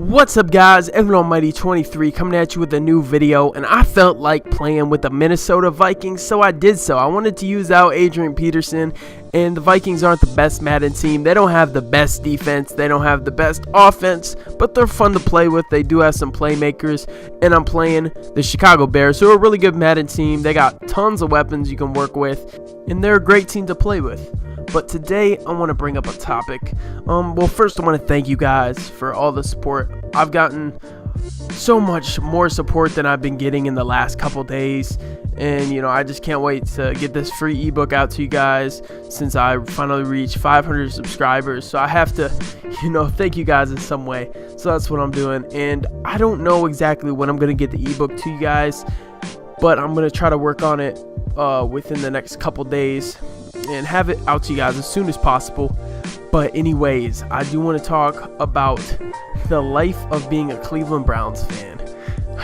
What's up, guys? Evan Almighty 23 coming at you with a new video, and I felt like playing with the Minnesota Vikings, so I did so. I wanted to use out Adrian Peterson, and the Vikings aren't the best Madden team. They don't have the best defense, they don't have the best offense, but they're fun to play with. They do have some playmakers, and I'm playing the Chicago Bears, who are a really good Madden team. They got tons of weapons you can work with, and they're a great team to play with. But today I want to bring up a topic. Well, first I want to thank you guys for all the support. I've gotten so much more support than I've been getting in the last couple days, and I just can't wait to get this free ebook out to you guys since I finally reached 500 subscribers. So I have to thank you guys in some way. So that's what I'm doing, and I don't know exactly when I'm gonna get the ebook to you guys, but I'm gonna try to work on it within the next couple days and have it out to you guys as soon as possible. But anyways, I do want to talk about the life of being a Cleveland Browns fan.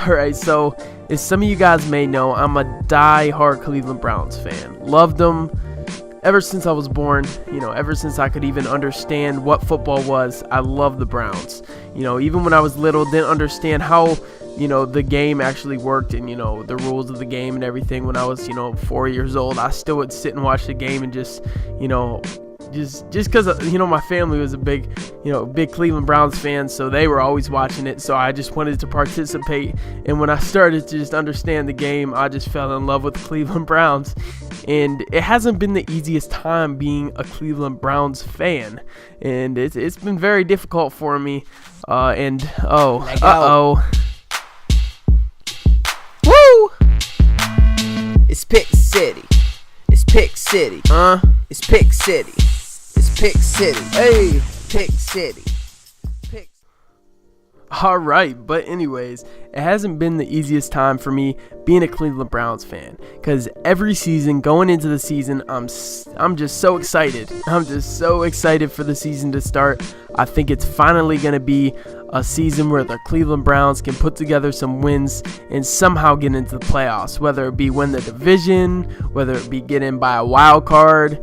Alright, so as some of you guys may know, I'm a die-hard Cleveland Browns fan. Loved them ever since I was born, ever since I could even understand what football was. I love the Browns. Even when I was little, didn't understand how the game actually worked and the rules of the game and everything. When I was 4 years old, I still would sit and watch the game and just because my family was a big Cleveland Browns fan, so they were always watching it, so I just wanted to participate. And when I started to just understand the game, I just fell in love with the Cleveland Browns. And it hasn't been the easiest time being a Cleveland Browns fan, and it's been very difficult for me. It's Pick City. It's Pick City. It's Pick City. It's Pick City. Hey, Pick City. Alright, but anyways, it hasn't been the easiest time for me being a Cleveland Browns fan, because every season, going into the season, I'm just so excited. I'm just so excited for the season to start. I think it's finally going to be a season where the Cleveland Browns can put together some wins and somehow get into the playoffs, whether it be win the division, whether it be get in by a wild card,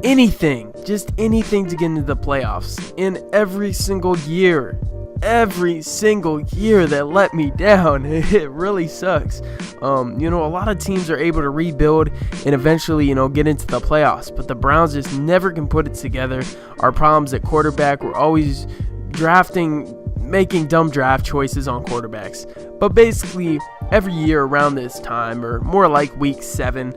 anything, just anything to get into the playoffs. And every single year that let me down, it really sucks. A lot of teams are able to rebuild and eventually get into the playoffs, but the Browns just never can put it together. Our problems at quarterback, we're always making dumb draft choices on quarterbacks. But basically every year around this time, or more like week 7,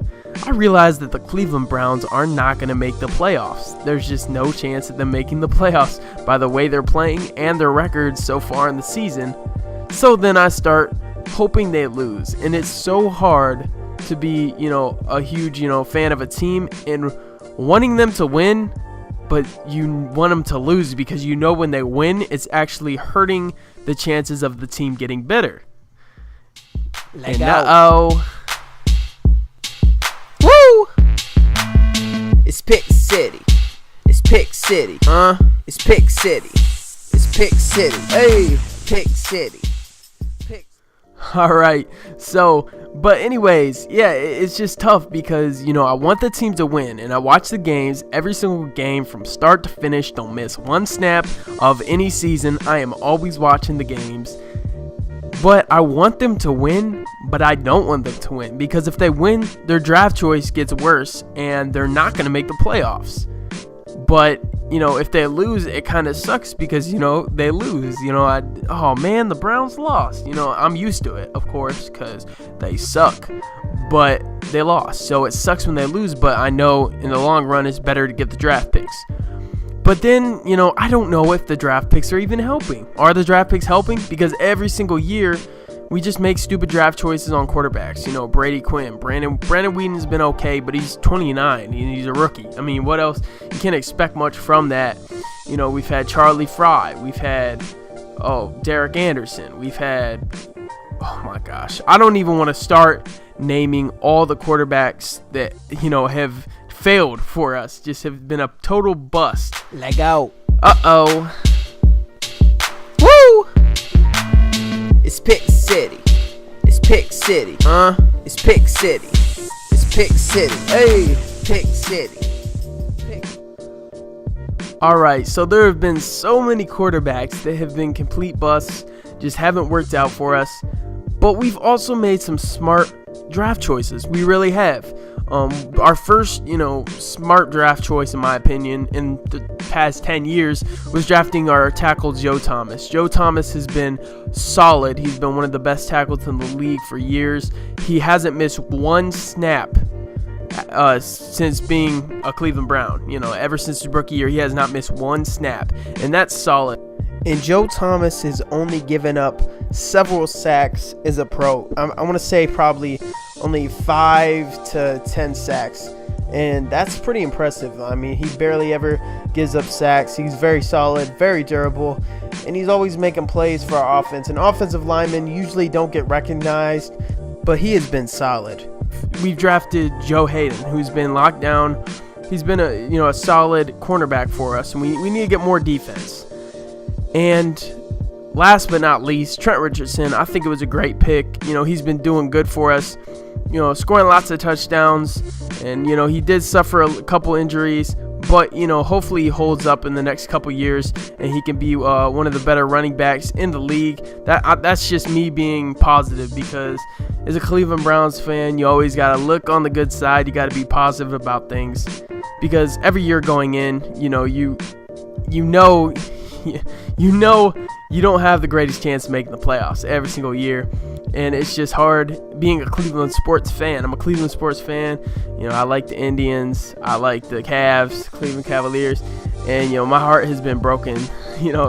I realized that the Cleveland Browns are not going to make the playoffs. There's just no chance of them making the playoffs by the way they're playing and their records so far in the season. So then I start hoping they lose, and it's so hard to be a huge fan of a team and wanting them to win, but you want them to lose because when they win, it's actually hurting the chances of the team getting better. It's Pick City. It's Pick City. It's Pick City. It's Pick City. Hey, Pick City. Alright, but anyways, yeah, it's just tough because, I want the team to win, and I watch the games, every single game from start to finish, don't miss one snap of any season. I am always watching the games, but I want them to win, but I don't want them to win, because if they win, their draft choice gets worse, and they're not going to make the playoffs. But if they lose, it kind of sucks because they lose. Oh man, the Browns lost. I'm used to it, of course, because they suck, but they lost, so it sucks when they lose. But I know in the long run it's better to get the draft picks. But then I don't know if the draft picks are even helping. Are the draft picks helping? Because every single year we just make stupid draft choices on quarterbacks. Brady Quinn, Brandon Whedon's been okay, but he's 29 and he's a rookie. I mean, what else? You can't expect much from that. We've had Charlie Fry, we've had Derek Anderson, we've had, oh my gosh, I don't even want to start naming all the quarterbacks that have failed for us, just have been a total bust. It's Pick City. It's Pick City. It's Pick City. It's Pick City. Hey, Pick City. Alright, so there have been so many quarterbacks that have been complete busts, just haven't worked out for us. But we've also made some smart draft choices. We really have. Our first, smart draft choice, in my opinion, in the past 10 years was drafting our tackle Joe Thomas. Joe Thomas has been solid. He's been one of the best tackles in the league for years. He hasn't missed one snap since being a Cleveland Brown. Ever since his rookie year, he has not missed one snap, and that's solid. And Joe Thomas has only given up several sacks as a pro. I want to say probably only 5 to 10 sacks, and that's pretty impressive. I mean, he barely ever gives up sacks. He's very solid, very durable, and he's always making plays for our offense. And offensive linemen usually don't get recognized, but he has been solid. We've drafted Joe Hayden, who's been locked down. He's been a solid cornerback for us, and we need to get more defense. And last but not least, Trent Richardson. I think it was a great pick. He's been doing good for us, scoring lots of touchdowns. And, he did suffer a couple injuries. But, hopefully he holds up in the next couple years and he can be one of the better running backs in the league. That's just me being positive, because as a Cleveland Browns fan, you always got to look on the good side. You got to be positive about things, because every year going in, you don't have the greatest chance of making the playoffs every single year, and it's just hard being a Cleveland sports fan. I'm a Cleveland sports fan. I like the Indians, I like the Cavs, Cleveland Cavaliers, and my heart has been broken,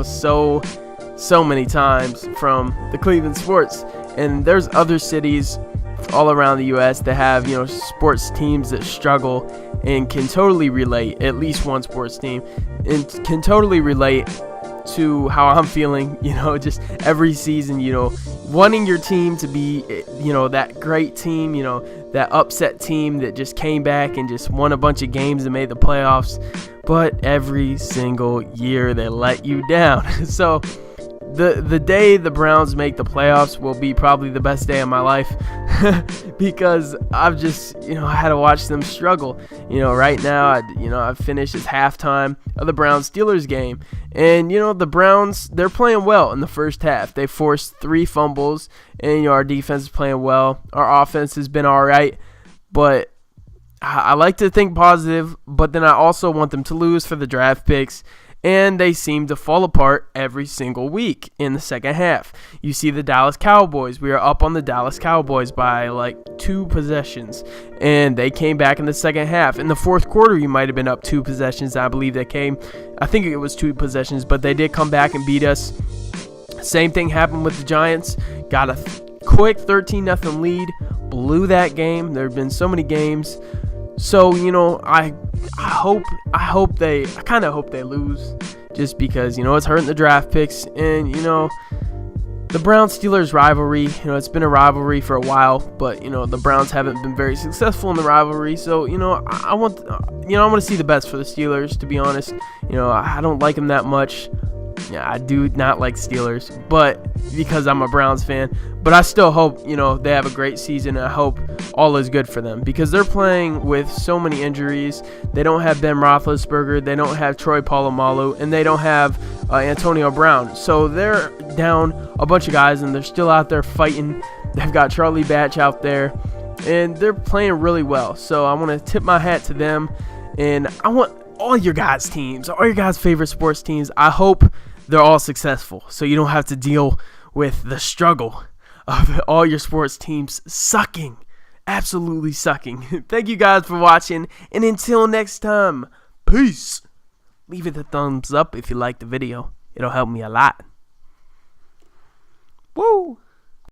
so many times from the Cleveland sports. And there's other cities all around the U.S. that have sports teams that struggle and can totally relate, at least one sports team, and can totally relate to how I'm feeling, just every season, wanting your team to be, that great team, that upset team that just came back and just won a bunch of games and made the playoffs, but every single year they let you down. So the day the Browns make the playoffs will be probably the best day of my life, because I've just, I had to watch them struggle. Right now, I've finished as halftime of the Browns-Steelers game. And, the Browns, they're playing well in the first half. They forced 3 fumbles, and, our defense is playing well. Our offense has been all right, but I like to think positive, but then I also want them to lose for the draft picks. And they seem to fall apart every single week in the second half. You see the Dallas Cowboys. We are up on the Dallas Cowboys by like 2 possessions. And they came back in the second half. In the fourth quarter, you might have been up 2 possessions. I believe they came. I think it was 2 possessions, but they did come back and beat us. Same thing happened with the Giants. Got a quick 13-0 lead. Blew that game. There have been so many games. So, I kind of hope they lose, just because, it's hurting the draft picks. And, the Browns-Steelers rivalry, it's been a rivalry for a while, but, the Browns haven't been very successful in the rivalry. So, I want to see the best for the Steelers, to be honest. I don't like them that much. Yeah, I do not like Steelers, but because I'm a Browns fan. But I still hope, they have a great season. And I hope all is good for them, because they're playing with so many injuries. They don't have Ben Roethlisberger. They don't have Troy Polamalu. And they don't have Antonio Brown. So they're down a bunch of guys, and they're still out there fighting. They've got Charlie Batch out there, and they're playing really well. So I want to tip my hat to them. And I want all your guys' teams, all your guys' favorite sports teams, I hope they're all successful, so you don't have to deal with the struggle of all your sports teams sucking, absolutely sucking. Thank you guys for watching, and until next time, peace. Leave it a thumbs up if you liked the video. It'll help me a lot. Woo!